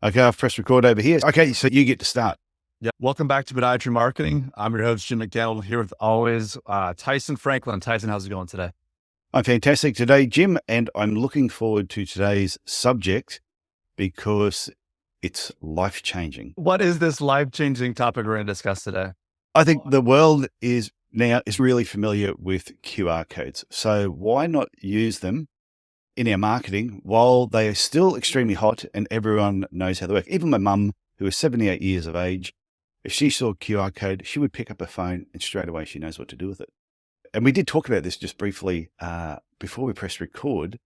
Okay, I've pressed record over here. Okay, so you get to start. Yeah. Welcome back to Podiatry Marketing. I'm your host, Jim McDannald, here with always Tyson Franklin. Tyson, how's it going today? I'm fantastic today, Jim, and I'm looking forward to today's subject because it's life-changing. What is this life-changing topic we're going to discuss today? I think the world is really familiar with QR codes. So why not use them in our marketing while they are still extremely hot and everyone knows how they work? Even my mum, who is 78 years of age, if she saw a QR code, she would pick up her phone and straight away she knows what to do with it. And we did talk about this just briefly before we pressed record,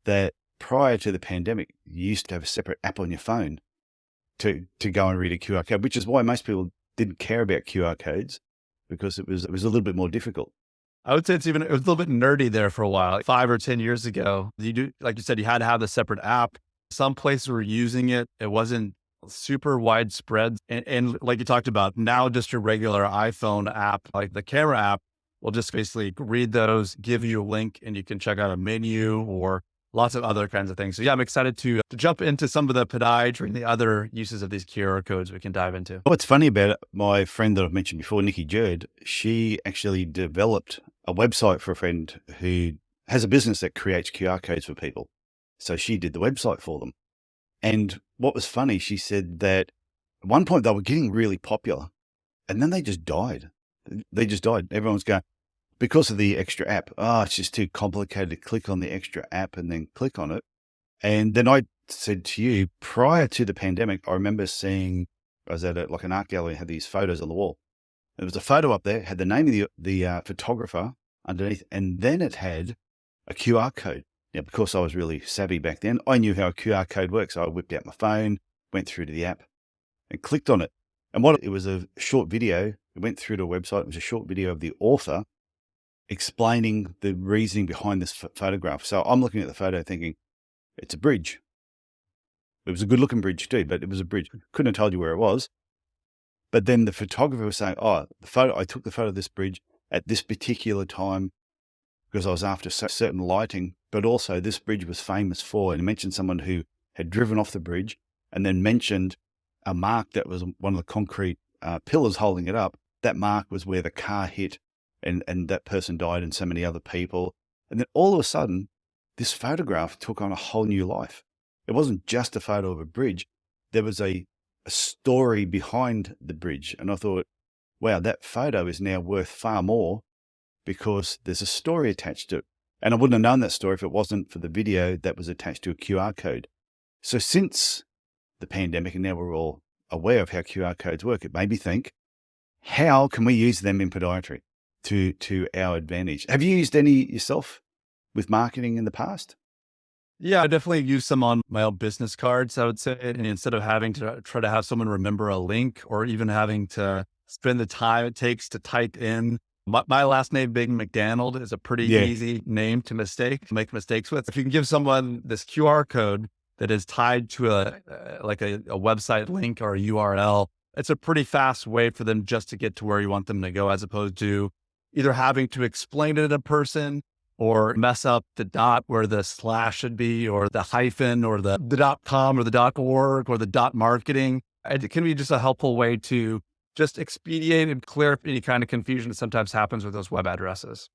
that prior to the pandemic, you used to have a separate app on your phone to go and read a QR code, which is why most people didn't care about QR codes, because it was a little bit more difficult. I would say it was a little bit nerdy there for a while. Like 5 or 10 years ago, like you said, you had to have the separate app. Some places were using it. It wasn't super widespread. And like you talked about, now just your regular iPhone app, like the camera app, will just basically read those, give you a link, and you can check out a menu or lots of other kinds of things. So yeah, I'm excited to jump into some of the podiatry and the other uses of these QR codes we can dive into. What's funny about it, my friend that I've mentioned before, Nikki Jerd, she actually developed a website for a friend who has a business that creates QR codes for people. So she did the website for them. And what was funny, she said that at one point they were getting really popular and then they just died. They just died. Everyone's going, because of the extra app, it's just too complicated to click on the extra app and then click on it. And then I said to you, prior to the pandemic, I remember seeing, I was at like an art gallery, had these photos on the wall. There was a photo up there, had the name of the photographer underneath, and then it had a QR code. Now, because I was really savvy back then, I knew how a QR code works. So I whipped out my phone, went through to the app and clicked on it. And it was a short video. It went through to a website. It was a short video of the author explaining the reasoning behind this photograph. So I'm looking at the photo thinking, it's a bridge. It was a good looking bridge too, but it was a bridge. Couldn't have told you where it was. But then the photographer was saying, I took the photo of this bridge at this particular time because I was after certain lighting, but also this bridge was famous for, and he mentioned someone who had driven off the bridge and then mentioned a mark that was one of the concrete pillars holding it up. That mark was where the car hit and that person died and so many other people. And then all of a sudden, this photograph took on a whole new life. It wasn't just a photo of a bridge. There was a story behind the bridge. And I thought, wow, that photo is now worth far more because there's a story attached to it. And I wouldn't have known that story if it wasn't for the video that was attached to a QR code. So since the pandemic, and now we're all aware of how QR codes work, it made me think, how can we use them in podiatry to our advantage? Have you used any yourself with marketing in the past? Yeah, I definitely use some on my own business cards, I would say. And instead of having to try to have someone remember a link or even having to spend the time it takes to type in my last name, being McDannald, is a pretty easy name to make mistakes with. If you can give someone this QR code that is tied to a website link or a URL, it's a pretty fast way for them just to get to where you want them to go, as opposed to either having to explain it in person or mess up the dot where the slash should be, or the hyphen, or the .com or the .org or the .marketing. It can be just a helpful way to just expedite and clear up any kind of confusion that sometimes happens with those web addresses.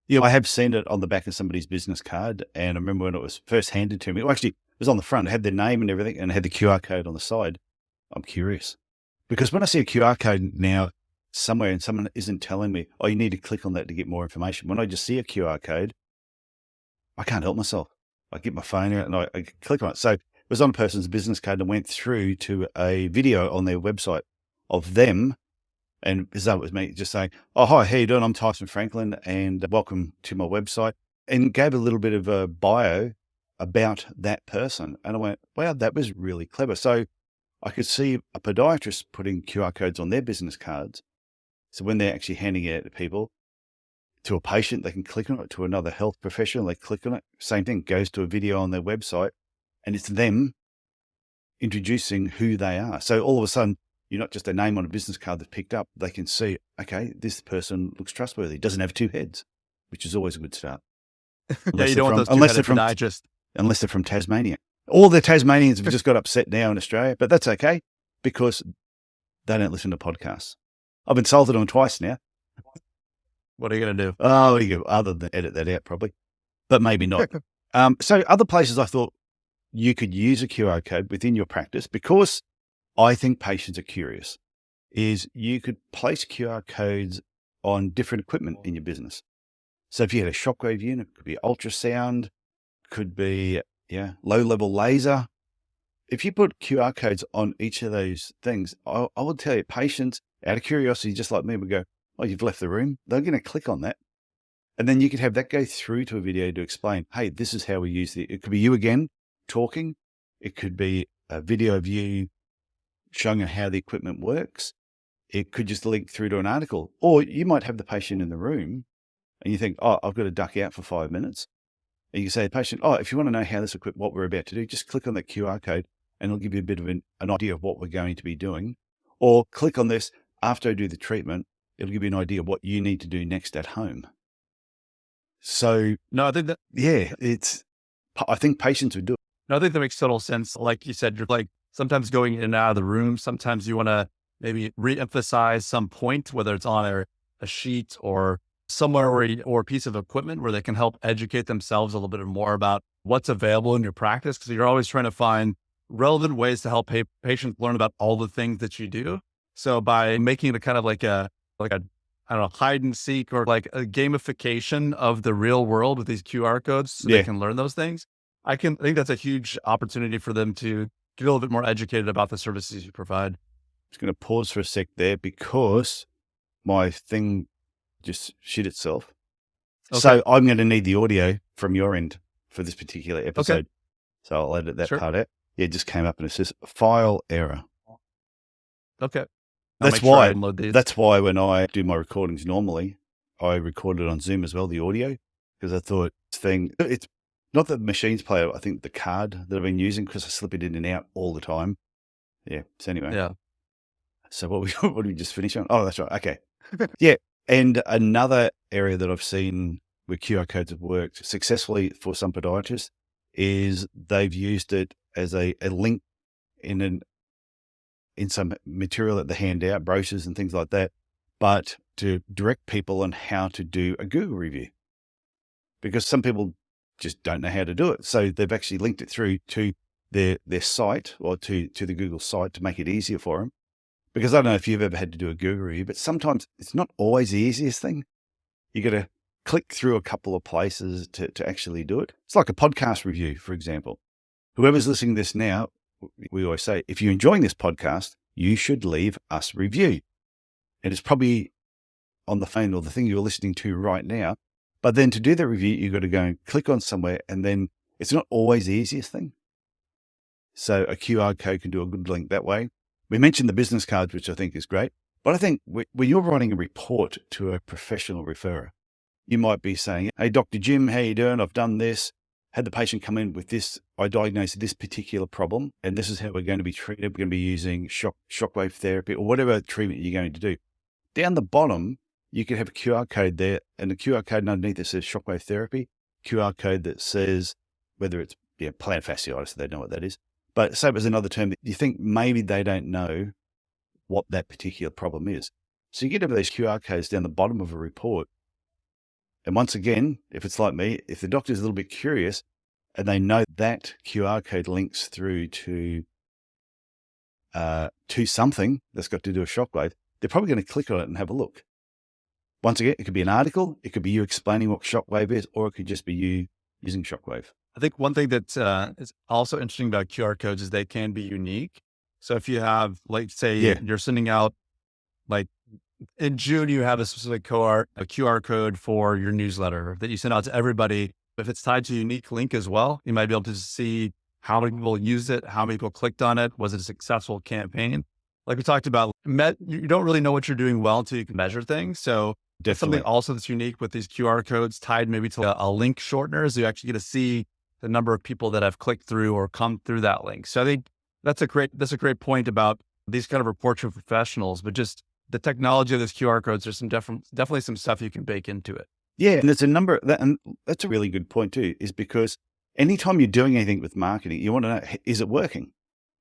Yeah, I have seen it on the back of somebody's business card. And I remember when it was first handed to me, well, actually, it was on the front. It had their name and everything and it had the QR code on the side. I'm curious. Because when I see a QR code now somewhere and someone isn't telling me, you need to click on that to get more information. When I just see a QR code, I can't help myself. I get my phone out and I click on it. So it was on a person's business card and went through to a video on their website of them. And as though it was me just saying, hi, how you doing? I'm Tyson Franklin and welcome to my website. And gave a little bit of a bio about that person. And I went, wow, that was really clever. So I could see a podiatrist putting QR codes on their business cards. So when they're actually handing it out to people, to a patient, they can click on it. To another health professional, they click on it. Same thing, goes to a video on their website, and it's them introducing who they are. So all of a sudden, you're not just a name on a business card that's picked up. They can see, okay, this person looks trustworthy, doesn't have two heads, which is always a good start. Yeah, you don't want those two-headed podiatrists. Unless they're from Tasmania. All the Tasmanians have just got upset now in Australia, but that's okay because they don't listen to podcasts. I've insulted them twice now. What are you going to do? Oh, you go, other than edit that out probably, but maybe not. So other places I thought you could use a QR code within your practice, because I think patients are curious, is you could place QR codes on different equipment in your business. So if you had a shockwave unit, it could be ultrasound, could be low-level laser. If you put QR codes on each of those things, I would tell you, patients, out of curiosity, just like me, would go, oh, you've left the room. They're going to click on that. And then you could have that go through to a video to explain, hey, this is how we use it could be you again talking. It could be a video of you showing how the equipment works. It could just link through to an article. Or you might have the patient in the room and you think, oh, I've got to duck out for 5 minutes. And you can say to the patient, oh, if you want to know how this equipment, what we're about to do, just click on that QR code and it'll give you a bit of an idea of what we're going to be doing. Or click on this after I do the treatment. It'll give you an idea of what you need to do next at home. So, No, I think that, I think patients would do it. no, I think that makes total sense. Like you said, you're like sometimes going in and out of the room. Sometimes you want to maybe re-emphasize some point, whether it's on a sheet or somewhere or a piece of equipment where they can help educate themselves a little bit more about what's available in your practice. Because you're always trying to find relevant ways to help patients learn about all the things that you do. So by making it kind of like a I don't know, hide and seek or like a gamification of the real world with these QR codes so they can learn those things. I think that's a huge opportunity for them to get a little bit more educated about the services you provide. I'm just going to pause for a sec there because my thing just shit itself. Okay. So I'm going to need the audio from your end for this particular episode. Okay. So I'll edit that part out. Yeah, it just came up and it says file error. Okay. That's why when I do my recordings normally, I record it on Zoom as well, the audio, because I thought it's not that the machines play it, I think the card that I've been using, because I slip it in and out all the time. Yeah. So anyway. Yeah. So what did we just finish on? Oh, that's right. Okay. Yeah. And another area that I've seen where QR codes have worked successfully for some podiatrists is they've used it as a link in some material that they hand out, brochures and things like that, but to direct people on how to do a Google review, because some people just don't know how to do it. So they've actually linked it through to their site or to the Google site to make it easier for them. Because I don't know if you've ever had to do a Google review, but sometimes it's not always the easiest thing. You got to click through a couple of places to actually do it. It's like a podcast review, for example. Whoever's listening to this now, we always say, if you're enjoying this podcast, you should leave us a review. And it's probably on the phone or the thing you're listening to right now. But then to do the review, you've got to go and click on somewhere, and then it's not always the easiest thing. So a QR code can do a good link that way. We mentioned the business cards, which I think is great. But I think when you're writing a report to a professional referrer, you might be saying, hey, Dr. Jim, how you doing? I've done this. Had the patient come in with this, I diagnosed this particular problem, and this is how we're going to be treated. We're going to be using shockwave therapy or whatever treatment you're going to do. Down the bottom, you could have a QR code there, and the QR code underneath that says shockwave therapy, QR code that says whether it's plantar fasciitis, they know what that is. But say it was another term that you think maybe they don't know what that particular problem is. So you get over these QR codes down the bottom of a report. And once again, if it's like me, if the doctor's a little bit curious and they know that QR code links through to something that's got to do with shockwave, they're probably going to click on it and have a look. Once again, it could be an article, it could be you explaining what shockwave is, or it could just be you using shockwave. I think one thing that is also interesting about QR codes is they can be unique. So if you have, like, say you're sending out, like, in June, you have a specific QR code for your newsletter that you send out to everybody. If it's tied to a unique link as well, you might be able to see how many people used it, how many people clicked on it, was it a successful campaign? Like we talked about, you don't really know what you're doing well until you can measure things. So something also that's unique with these QR codes tied maybe to a link shortener is you actually get to see the number of people that have clicked through or come through that link. So I think that's a great point about these kind of reports for professionals, but just the technology of these QR codes, there's some definitely some stuff you can bake into it. Yeah. And there's a number and that's a really good point too, is because anytime you're doing anything with marketing, you want to know, is it working?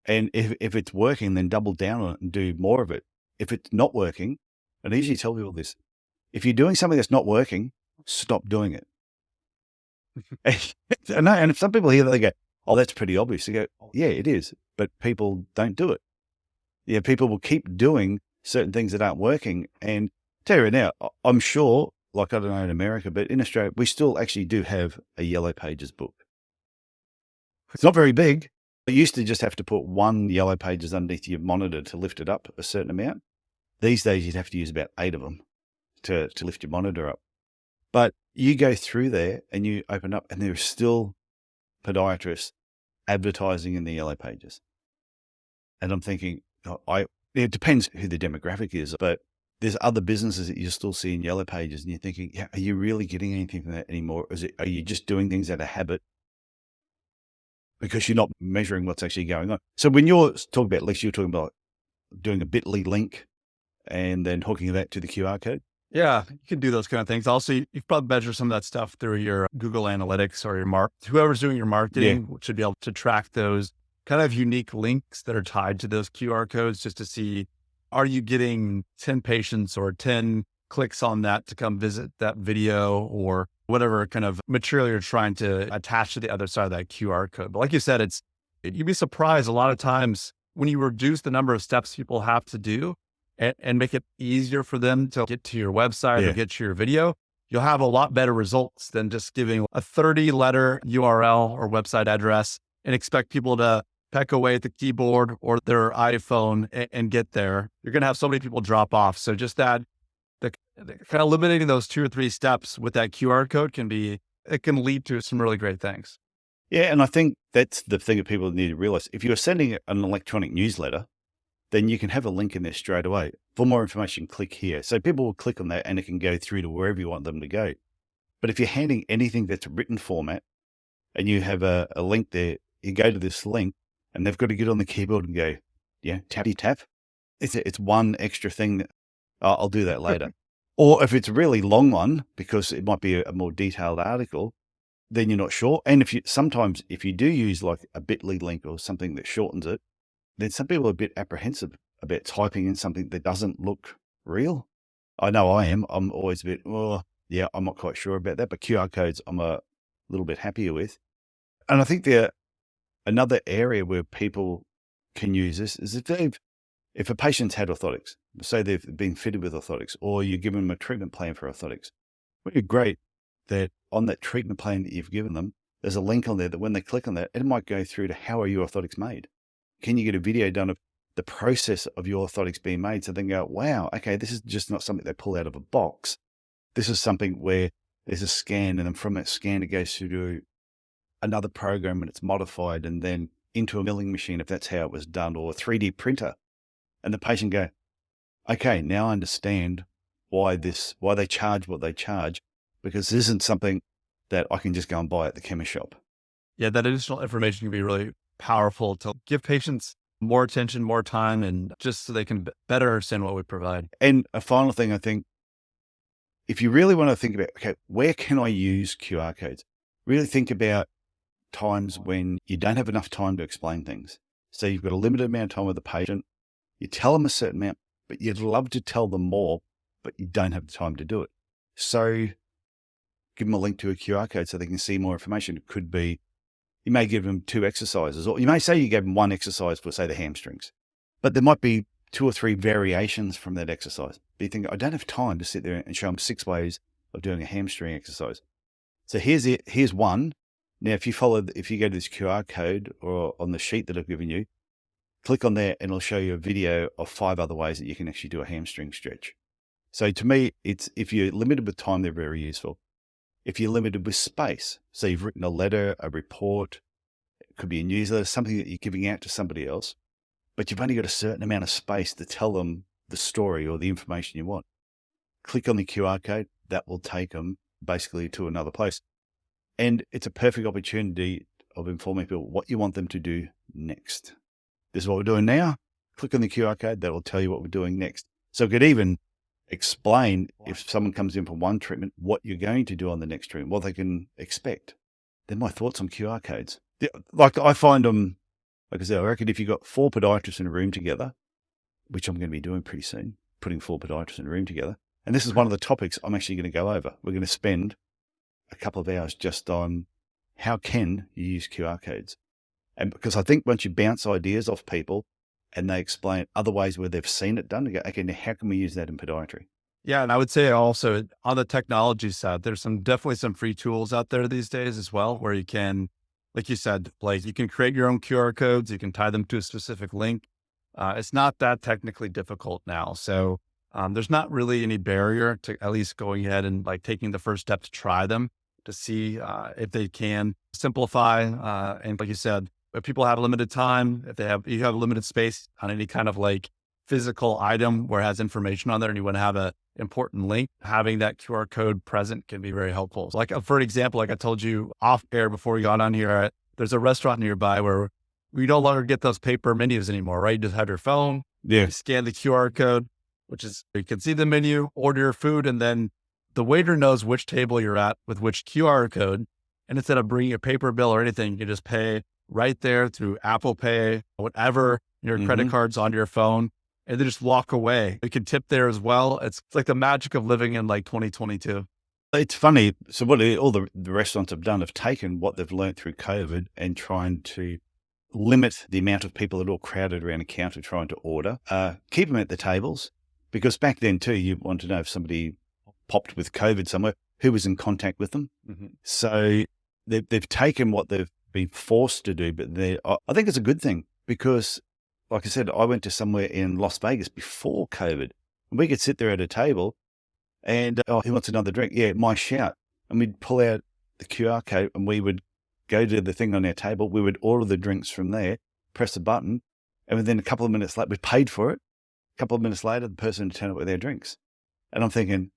And if it's working, then double down on it and do more of it. If it's not working, and I usually tell people this, if you're doing something that's not working, stop doing it. And if some people hear that, they go, oh, that's pretty obvious. They go, yeah, it is, but people don't do it. Yeah, people will keep doing certain things that aren't working. And tell you right now, I'm sure, like I don't know in America, but in Australia, we still actually do have a Yellow Pages book. It's not very big. You used to just have to put one Yellow Pages underneath your monitor to lift it up a certain amount. These days, you'd have to use about 8 of them to lift your monitor up. But you go through there and you open up, and there are still podiatrists advertising in the Yellow Pages. And I'm thinking, it depends who the demographic is, but there's other businesses that you still see in Yellow Pages, and you're thinking, yeah, are you really getting anything from that anymore? Are you just doing things out of habit because you're not measuring what's actually going on? So when you're talking about, Lex, you're talking about doing a bit.ly link and then hooking that to the QR code. Yeah, you can do those kind of things. Also, you can probably measure some of that stuff through your Google Analytics or your whoever's doing your marketing should be able to track those kind of unique links that are tied to those QR codes just to see, are you getting 10 patients or 10 clicks on that to come visit that video or whatever kind of material you're trying to attach to the other side of that QR code. But like you said, you'd be surprised a lot of times when you reduce the number of steps people have to do and make it easier for them to get to your website or get to your video, you'll have a lot better results than just giving a 30-letter URL or website address and expect people to peck away at the keyboard or their iPhone and get there. You're going to have so many people drop off. So just the kind of eliminating those 2 or 3 steps with that QR code can lead to some really great things. Yeah. And I think that's the thing that people need to realize. If you're sending an electronic newsletter, then you can have a link in there straight away. For more information, click here. So people will click on that and it can go through to wherever you want them to go. But if you're handing anything that's a written format and you have a link there, you go to this link and they've got to get on the keyboard and go, tappy tap. It's one extra thing that I'll do that later. Or if it's a really long one, because it might be a more detailed article, then you're not sure. And sometimes if you do use like a bit.ly link or something that shortens it, then some people are a bit apprehensive about typing in something that doesn't look real. I know I am. I'm always a bit, I'm not quite sure about that, but QR codes I'm a little bit happier with. And I think another area where people can use this is if a patient's had orthotics, say they've been fitted with orthotics, or you give them a treatment plan for orthotics, it would be great that on that treatment plan that you've given them, there's a link on there that when they click on that, it might go through to how are your orthotics made? Can you get a video done of the process of your orthotics being made? So they can go, wow, okay, this is just not something they pull out of a box. This is something where there's a scan, and then from that scan, it goes through to another program and it's modified and then into a milling machine, if that's how it was done, or a 3D printer. And the patient go, okay, now I understand why they charge what they charge, because this isn't something that I can just go and buy at the chemist shop. Yeah, that additional information can be really powerful to give patients more attention, more time, and just so they can better understand what we provide. And a final thing, I think, if you really want to think about, okay, where can I use QR codes? Really think about times when you don't have enough time to explain things. So you've got a limited amount of time with the patient. You tell them a certain amount, but you'd love to tell them more, but you don't have the time to do it. So give them a link to a QR code so they can see more information. It could be, you may give them 2 exercises, or you may say you gave them 1 exercise for, say, the hamstrings, but there might be 2 or 3 variations from that exercise. But you think, I don't have time to sit there and show them 6 ways of doing a hamstring exercise. So here's one. Now, if you go to this QR code or on the sheet that I've given you, click on there and it'll show you a video of 5 other ways that you can actually do a hamstring stretch. So to me, if you're limited with time, they're very useful. If you're limited with space, so you've written a letter, a report, it could be a newsletter, something that you're giving out to somebody else, but you've only got a certain amount of space to tell them the story or the information you want. Click on the QR code, that will take them basically to another place. And it's a perfect opportunity of informing people what you want them to do next. This is what we're doing now. Click on the QR code, that will tell you what we're doing next. So it could even explain, if someone comes in for one treatment, what you're going to do on the next treatment, what they can expect. they're my thoughts on QR codes. Like I find them, like I said, I reckon if you've got 4 podiatrists in a room together, which I'm going to be doing pretty soon, putting 4 podiatrists in a room together. And this is one of the topics I'm actually going to go over. We're going to spend a couple of hours just on how can you use QR codes. And because I think once you bounce ideas off people and they explain other ways where they've seen it done, you go, okay, now how can we use that in podiatry? Yeah. And I would say also on the technology side, there's definitely some free tools out there these days as well, where you can, like you said, like you can create your own QR codes. You can tie them to a specific link. It's not that technically difficult now. So there's not really any barrier to at least going ahead and like taking the first step to try them to see if they can simplify. And like you said, if people have limited time, you have limited space on any kind of like physical item where it has information on there and you want to have an important link, having that QR code present can be very helpful. So like for example, like I told you off air before we got on here, there's a restaurant nearby where we no longer get those paper menus anymore, right? You just have your phone, you scan the QR code, which is, you can see the menu, order your food, and then the waiter knows which table you're at with which QR code. And instead of bringing a paper bill or anything, you just pay right there through Apple Pay, whatever, your credit card's on your phone, and then just walk away. You can tip there as well. It's like the magic of living in like 2022. It's funny. So what all the restaurants have done have taken what they've learned through COVID and trying to limit the amount of people that are all crowded around a counter trying to order, keep them at the tables, because back then too, you want to know if somebody popped with COVID somewhere, who was in contact with them. So they've taken what they've been forced to do, but I think it's a good thing because, like I said, I went to somewhere in Las Vegas before COVID and we could sit there at a table and, who wants another drink? Yeah, my shout. And we'd pull out the QR code and we would go to the thing on our table. We would order the drinks from there, press a button, and within a couple of minutes later, we paid for it. A couple of minutes later, the person would turn up with their drinks. And I'm thinking,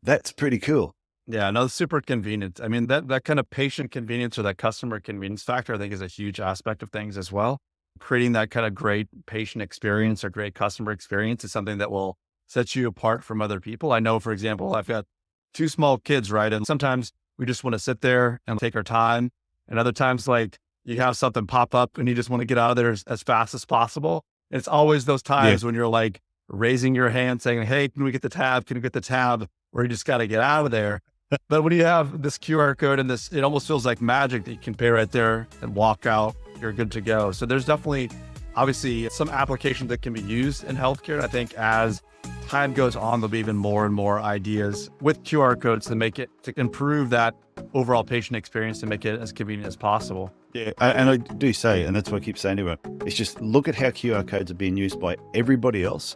that's pretty cool. Yeah, no, it's super convenient. I mean, that kind of patient convenience or that customer convenience factor, I think is a huge aspect of things as well. Creating that kind of great patient experience or great customer experience is something that will set you apart from other people. I know, for example, I've got 2 small kids, right? And sometimes we just want to sit there and take our time. And other times, like you have something pop up and you just want to get out of there as fast as possible. And it's always those times when you're like raising your hand saying, hey, can we get the tab? Can we get the tab? Where you just got to get out of there. But when you have this QR code and this, it almost feels like magic that you can pay right there and walk out, you're good to go. So there's definitely, obviously, some applications that can be used in healthcare. I think as time goes on, there'll be even more and more ideas with QR codes to improve that overall patient experience to make it as convenient as possible. Yeah, and I do say, and that's what I keep saying to everyone, it's just look at how QR codes are being used by everybody else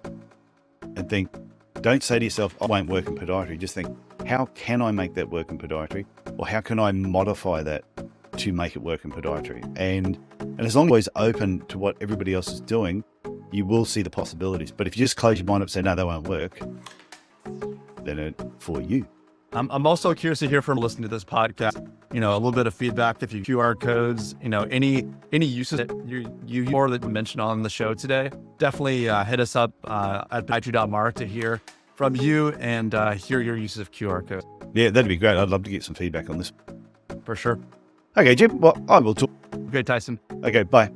and think, don't say to yourself, I won't work in podiatry. Just think, how can I make that work in podiatry? Or how can I modify that to make it work in podiatry? And as long as you're open to what everybody else is doing, you will see the possibilities. But if you just close your mind up and say, no, that won't work, then it's for you. I'm also curious to hear from listening to this podcast, a little bit of feedback, if you QR codes, any uses that you or that you mentioned on the show today. Definitely hit us up at podiatry.mark to hear from you and hear your uses of QR codes. Yeah, that'd be great. I'd love to get some feedback on this. For sure. Okay, Jim, well, I will talk. Okay, Tyson. Okay, bye.